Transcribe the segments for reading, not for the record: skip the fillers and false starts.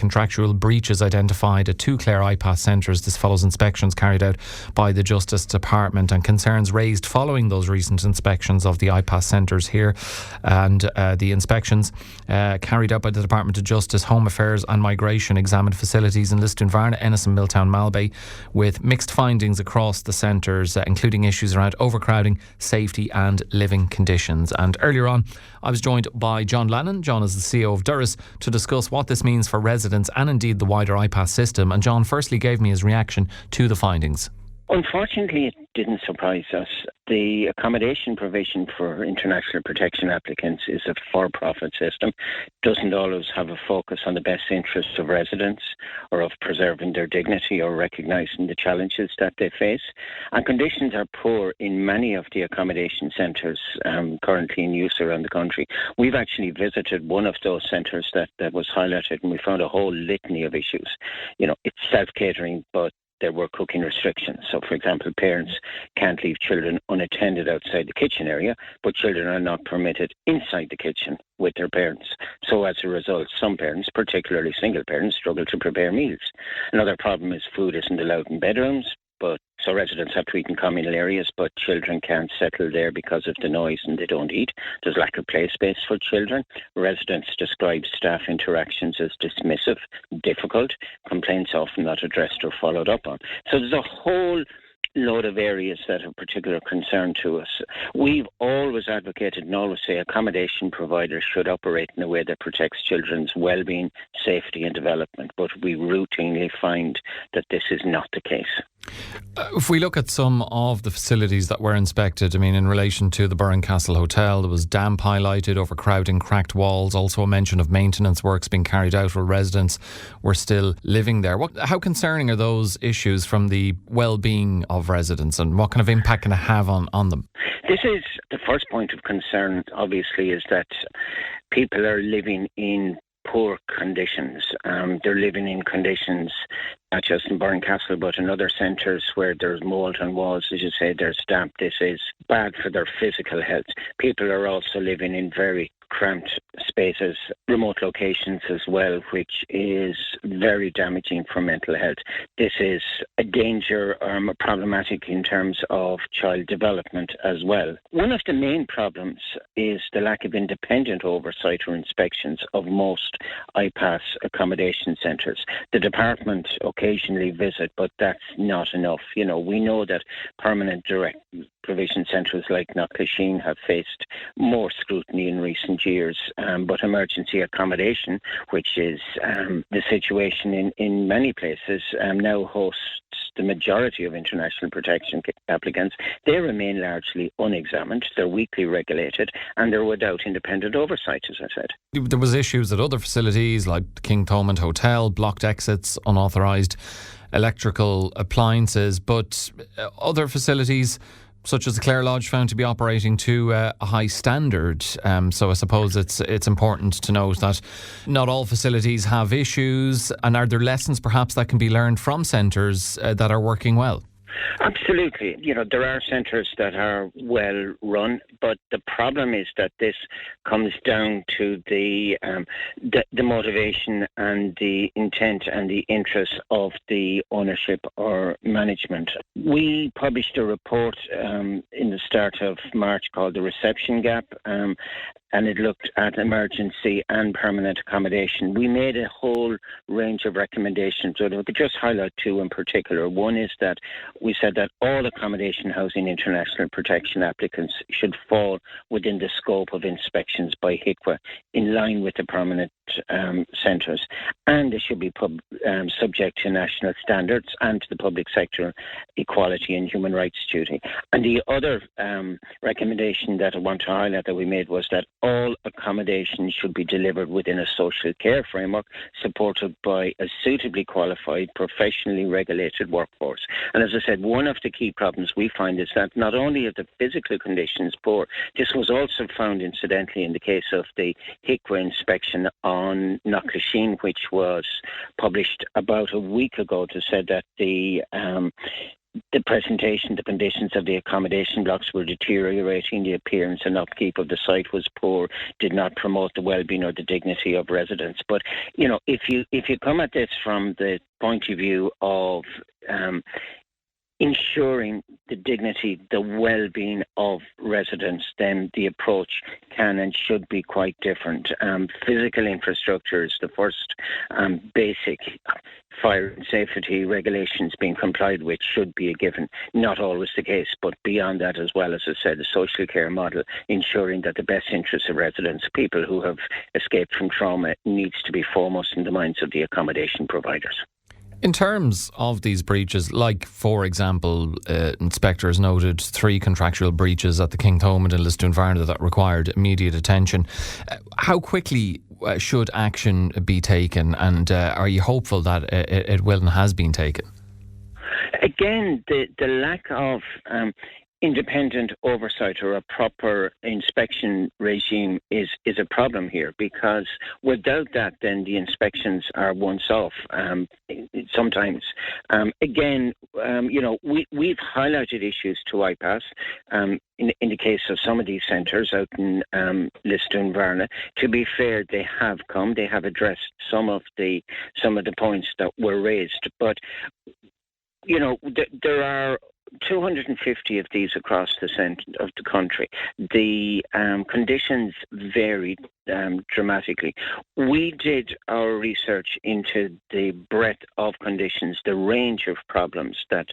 contractual breaches identified at 2 Clare IPAS centres. This follows inspections carried out by the Justice Department and concerns raised following those recent inspections of the IPAS centres here. And the inspections carried out by the Department of Justice, Home Affairs and Migration examined facilities in Lisdoonvarna, Ennis and Miltown Malbay with mixed findings across the centres, including issues around overcrowding, safety and living conditions. And earlier on, I was joined by John Lannon. John is the CEO of Doras, to discuss what this means for residents and indeed the wider IPAS system. And John firstly gave me his reaction to the findings. Unfortunately, it didn't surprise us. The accommodation provision for international protection applicants is a for-profit system. Doesn't always have a focus on the best interests of residents or of preserving their dignity or recognising the challenges that they face. And conditions are poor in many of the accommodation centres currently in use around the country. We've actually visited one of those centres that was highlighted, and we found a whole litany of issues. You know, it's self-catering, but there were cooking restrictions. So, for example, parents can't leave children unattended outside the kitchen area, but children are not permitted inside the kitchen with their parents. So as a result, some parents, particularly single parents, struggle to prepare meals. Another problem is food isn't allowed in bedrooms, so residents have to eat in communal areas, but children can't settle there because of the noise and they don't eat. There's lack of play space for children. Residents describe staff interactions as dismissive, difficult, complaints often not addressed or followed up on. So there's a whole load of areas that are particular concern to us. We've always advocated and always say accommodation providers should operate in a way that protects children's well-being, safety and development, but we routinely find that this is not the case. If we look at some of the facilities that were inspected, I mean, in relation to the Castle Hotel, there was damp highlighted, overcrowding, cracked walls, also a mention of maintenance works being carried out while residents were still living there. How concerning are those issues from the well-being of residents, and what kind of impact can it have on them? This is the first point of concern, obviously, is that people are living in poor conditions. They're living in conditions not just in Castle but in other centres where there's mould on walls, as you say, there's damp. This is bad for their physical health. People are also living in very cramped spaces, remote locations as well, which is very damaging for mental health. This is a danger, problematic in terms of child development as well. One of the main problems is the lack of independent oversight or inspections of most IPAS accommodation centres. The department occasionally visit, but that's not enough. You know, we know that permanent direct provision centres like Knocklashin have faced more scrutiny in recent years, but emergency accommodation, which is the situation in many places, now hosts the majority of international protection applicants. They remain largely unexamined, they're weakly regulated, and they're without independent oversight, as I said. There was issues at other facilities like the King Thomond Hotel, blocked exits, unauthorised electrical appliances, but other facilities such as the Clare Lodge found to be operating to a high standard. So I suppose it's important to note that not all facilities have issues. And are there lessons perhaps that can be learned from centres that are working well? Absolutely. You know, there are centres that are well run, but the problem is that this comes down to the motivation and the intent and the interest of the ownership or management. We published a report in the start of March called The Reception Gap, and it looked at emergency and permanent accommodation. We made a whole range of recommendations, but I could just highlight two in particular. One is that we said that all accommodation housing international protection applicants should fall within the scope of inspections by HICWA in line with the permanent centres, and they should be subject to national standards and to the public sector equality and human rights duty. And the other recommendation that I want to highlight that we made was that all accommodation should be delivered within a social care framework supported by a suitably qualified, professionally regulated workforce. And as I said, one of the key problems we find is that not only are the physical conditions poor, this was also found incidentally in the case of the HICWA inspection on Knocklashin, which was published about a week ago, to say that the the presentation, the conditions of the accommodation blocks were deteriorating, the appearance and upkeep of the site was poor, did not promote the well-being or the dignity of residents. But, if you come at this from the point of view of ensuring the dignity, the well-being of residents, then the approach can and should be quite different. Physical infrastructure is the first basic fire and safety regulations being complied with should be a given. Not always the case, but beyond that as well, as I said, the social care model, ensuring that the best interests of residents, people who have escaped from trauma, needs to be foremost in the minds of the accommodation providers. In terms of these breaches, like, for example, inspectors noted 3 contractual breaches at the King Thomond and Lisdoonvarna that required immediate attention. How quickly should action be taken, and are you hopeful that it will and has been taken? Again, the lack of independent oversight or a proper inspection regime is a problem here, because without that, then the inspections are once off. Sometimes, we've highlighted issues to IPAS. In the case of some of these centres out in Lisdoonvarna, to be fair, they have addressed some of the points that were raised, but there are 250 of these across the centre of the country. The conditions varied dramatically. We did our research into the breadth of conditions, the range of problems that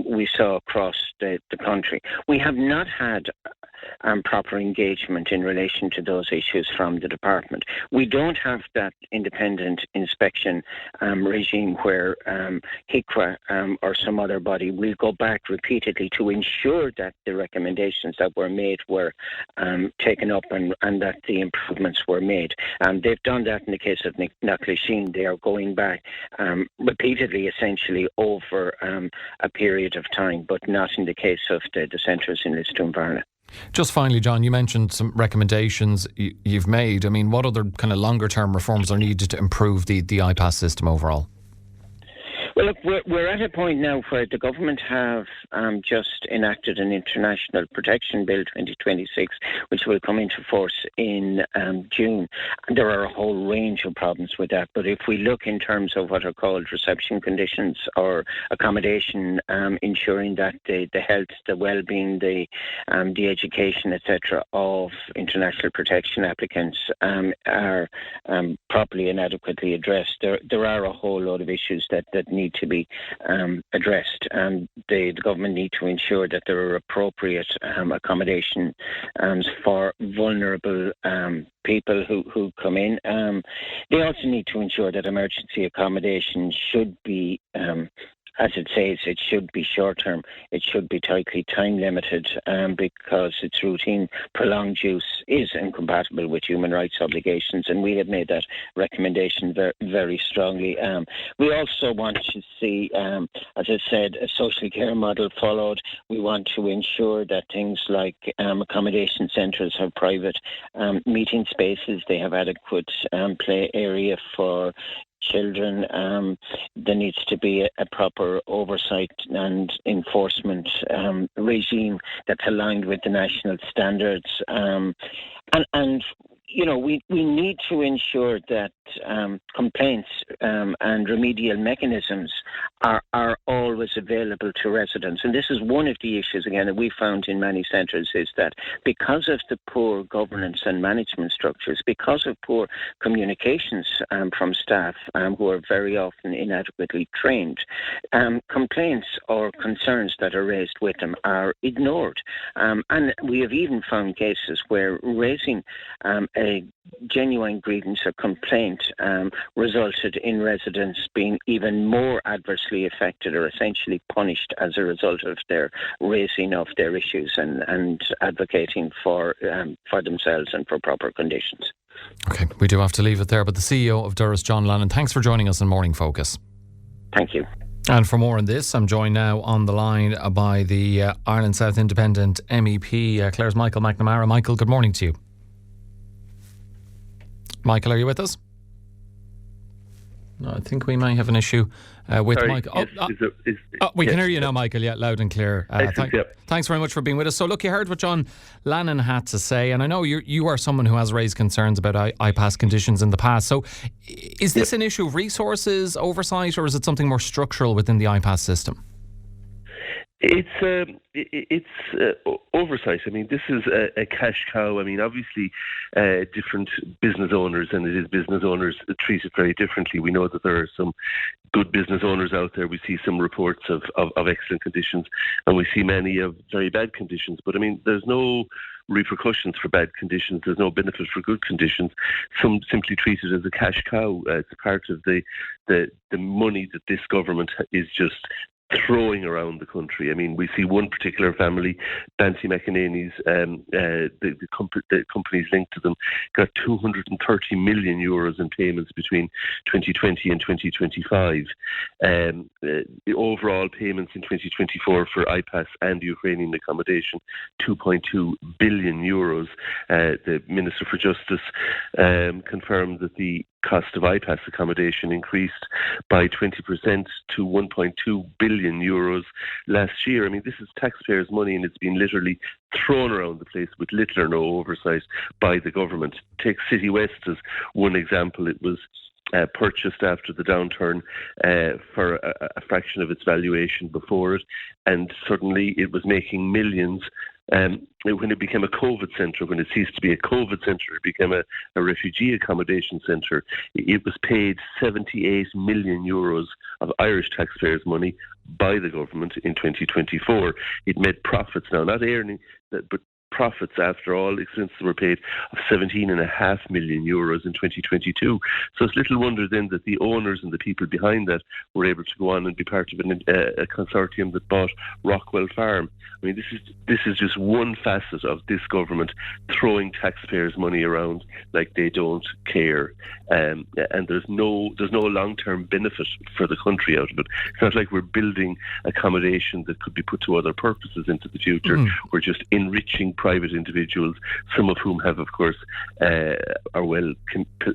we saw across the country. We have not had proper engagement in relation to those issues from the department. We don't have that independent inspection regime where HICWA or some other body will go back repeatedly to ensure that the recommendations that were made were taken up and that the improvements were made. They've done that in the case of Knocklesheen. They are going back repeatedly, essentially, over a period of time, but not in the case of the centres in Lisdoonvarna. Just finally, John, you mentioned some recommendations you've made. I mean, what other kind of longer term reforms are needed to improve the IPAS system overall? Well, look, we're at a point now where the government have just enacted an International Protection Bill 2026, which will come into force in June. And there are a whole range of problems with that. But if we look in terms of what are called reception conditions or accommodation, ensuring that the health, the well-being, the education, etc., of international protection applicants are properly and adequately addressed, there are a whole lot of issues that need to be addressed. The government need to ensure that there are appropriate accommodation for vulnerable people who come in. They also need to ensure that emergency accommodation should be as it says, it should be short-term. It should be tightly time-limited because its routine, prolonged use is incompatible with human rights obligations, and we have made that recommendation very strongly. We also want to see, as I said, a social care model followed. We want to ensure that things like accommodation centres have private meeting spaces. They have adequate play area for children. There needs to be a proper oversight and enforcement regime that's aligned with the national standards. And you know, we need to ensure that complaints and remedial mechanisms are always available to residents. And this is one of the issues, again, that we found in many centres, is that because of the poor governance and management structures, because of poor communications from staff who are very often inadequately trained, complaints or concerns that are raised with them are ignored. And we have even found cases where raising a genuine grievance or complaint resulted in residents being even more adversely affected or essentially punished as a result of their raising of their issues and advocating for themselves and for proper conditions. Okay, we do have to leave it there, but the CEO of Doras, John Lannon, thanks for joining us in Morning Focus. Thank you. And for more on this, I'm joined now on the line by the Ireland South Independent MEP, Clare's Michael McNamara. Michael, good morning to you. Michael, are you with us? No, I think we may have an issue with Michael. We can hear you now, Michael. Yeah, loud and clear. Thanks very much for being with us. So, look, you heard what John Lannon had to say, and I know you are someone who has raised concerns about IPAS conditions in the past. So, is this an issue of resources, oversight, or is it something more structural within the IPAS system? It's oversight. I mean, this is a cash cow. I mean, obviously, different business owners, and it is business owners treated very differently. We know that there are some good business owners out there. We see some reports of excellent conditions, and we see many of very bad conditions. But I mean, there's no repercussions for bad conditions. There's no benefit for good conditions. Some simply treat it as a cash cow. It's part of the money that this government is just throwing around the country. I mean, we see one particular family, Banty McEnany's, the companies linked to them, got 230 million euros in payments between 2020 and 2025. The overall payments in 2024 for IPAS and Ukrainian accommodation, 2.2 billion euros. The Minister for Justice confirmed that the cost of IPAS accommodation increased by 20% to 1.2 billion euros last year. I mean, this is taxpayers' money, and it's been literally thrown around the place with little or no oversight by the government. Take City West as one example. It was purchased after the downturn for a fraction of its valuation before it, and suddenly it was making millions. When it became a COVID centre, when it ceased to be a COVID centre, it became a refugee accommodation centre. It was paid 78 million euros of Irish taxpayers' money by the government in 2024. It made profits now, not earning, but profits after all expenses were paid of 17.5 million euros in 2022. So it's little wonder then that the owners and the people behind that were able to go on and be part of a consortium that bought Rockwell Farm. I mean, this is just one facet of this government throwing taxpayers' money around like they don't care, and there's no long-term benefit for the country out of it. It's not like we're building accommodation that could be put to other purposes into the future. We're just enriching private individuals, some of whom have, of course, are well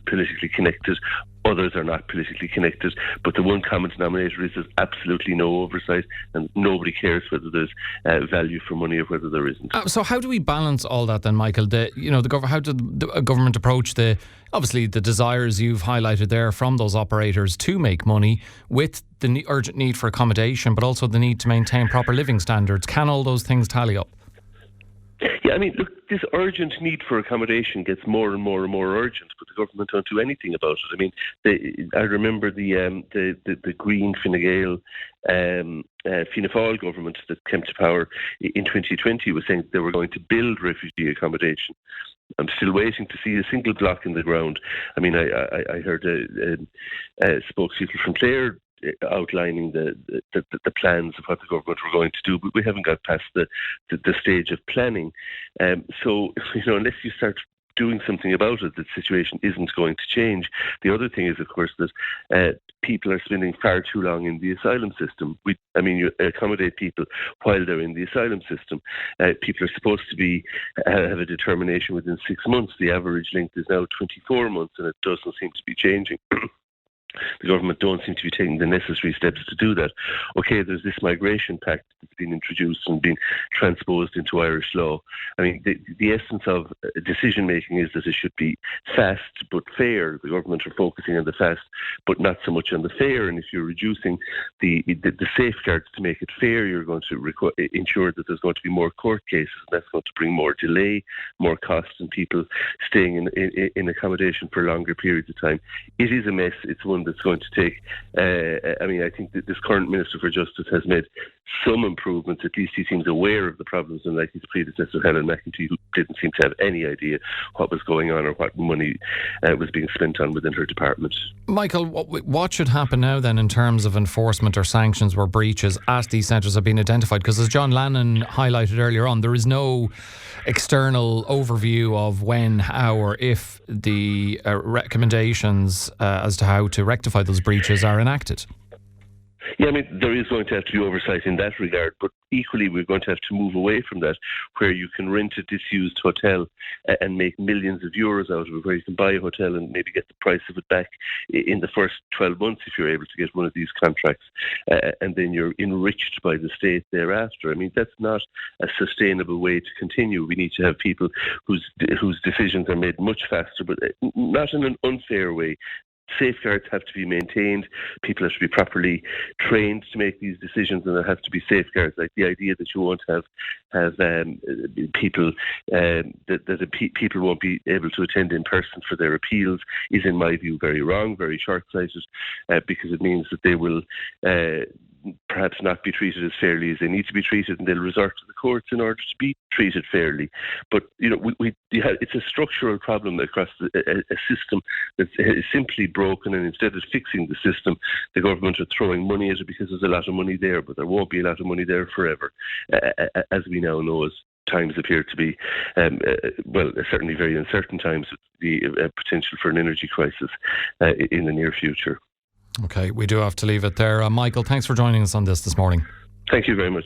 politically connected. Others are not politically connected, but the one common denominator is there's absolutely no oversight, and nobody cares whether there's value for money or whether there isn't. So how do we balance all that then, Michael? How did the government approach obviously the desires you've highlighted there from those operators to make money with the urgent need for accommodation, but also the need to maintain proper living standards? Can all those things tally up? Yeah, I mean, look, this urgent need for accommodation gets more and more and more urgent, but the government don't do anything about it. I mean, I remember the Green Fine Gael Fianna Fáil government that came to power in 2020 was saying they were going to build refugee accommodation. I'm still waiting to see a single block in the ground. I mean, I heard spokespeople from Clare outlining the plans of what the government were going to do, but we haven't got past the stage of planning. So, unless you start doing something about it, the situation isn't going to change. The other thing is, of course, that people are spending far too long in the asylum system. You accommodate people while they're in the asylum system. People are supposed to have a determination within 6 months. The average length is now 24 months, and it doesn't seem to be changing. The government don't seem to be taking the necessary steps to do that. Okay, there's this migration pact that's been introduced and been transposed into Irish law. I mean, the essence of decision-making is that it should be fast but fair. The government are focusing on the fast but not so much on the fair. And if you're reducing the safeguards to make it fair, you're going to ensure that there's going to be more court cases. And that's going to bring more delay, more cost, and people staying in accommodation for longer periods of time. It is a mess. It's one that's going to take, I think that this current Minister for Justice has made some improvements. At least he seems aware of the problems, unlike his predecessor, Helen McEntee, who didn't seem to have any idea what was going on or what money was being spent on within her department. Michael, what should happen now then in terms of enforcement or sanctions where breaches at these centres have been identified? Because as John Lannon highlighted earlier on, there is no external overview of when, how or if the recommendations as to how to rectify those breaches are enacted. Yeah, I mean, there is going to have to be oversight in that regard, but equally we're going to have to move away from that, where you can rent a disused hotel and make millions of euros out of it, where you can buy a hotel and maybe get the price of it back in the first 12 months if you're able to get one of these contracts, and then you're enriched by the state thereafter. I mean, that's not a sustainable way to continue. We need to have people whose decisions are made much faster, but not in an unfair way. Safeguards have to be maintained. People have to be properly trained to make these decisions, and there have to be safeguards. Like the idea that you won't have people that people won't be able to attend in person for their appeals is, in my view, very wrong, very short-sighted, because it means that they will perhaps not be treated as fairly as they need to be treated, and they'll resort to the courts in order to be treated fairly. But it's a structural problem across a system that's simply broken, and instead of fixing the system, the government are throwing money at it because there's a lot of money there, but there won't be a lot of money there forever, as we now know, as times appear to be, certainly very uncertain times, with the potential for an energy crisis in the near future. Okay, we do have to leave it there. Michael, thanks for joining us on this morning. Thank you very much.